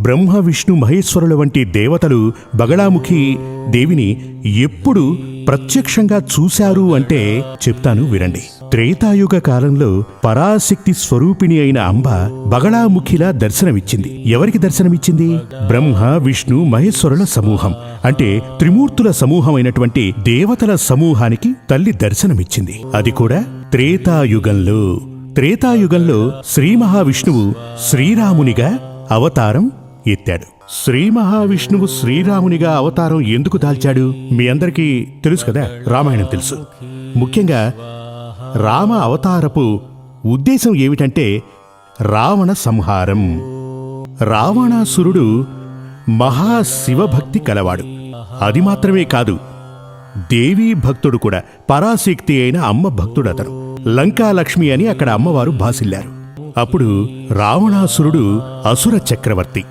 బ్రహ్మ విష్ణు మహేశ్వరుల వంటి దేవతలు బగళాముఖి దేవిని ఎప్పుడు ప్రత్యక్షంగా చూశారు అంటే చెప్తాను వినండి. త్రేతాయుగ కాలంలో పరాశక్తి స్వరూపిణి అయిన అంబ బగళాముఖిలా దర్శనమిచ్చింది. ఎవరికి దర్శనమిచ్చింది? బ్రహ్మ విష్ణు మహేశ్వరుల సమూహం అంటే త్రిమూర్తుల సమూహమైనటువంటి దేవతల సమూహానికి తల్లి దర్శనమిచ్చింది. అది కూడా త్రేతాయుగంలో. త్రేతాయుగంలో శ్రీ మహావిష్ణువు శ్రీరామునిగా అవతారం ఎత్తాడు. శ్రీ మహావిష్ణువు శ్రీరామునిగా అవతారం ఎందుకు దాల్చాడు? మీ అందరికీ తెలుసు కదా, రామాయణం తెలుసు. ముఖ్యంగా రామ అవతారపు ఉద్దేశం ఏమిటంటే రావణ సంహారం. రావణాసురుడు మహాశివభక్తి కలవాడు. అది మాత్రమే కాదు, దేవీ భక్తుడు కూడా. పరాశక్తి అయిన అమ్మ భక్తుడతను. లంకాలక్ష్మి అని అక్కడ అమ్మవారు భాసిల్లారు. అప్పుడు రావణాసురుడు అసుర చక్రవర్తి.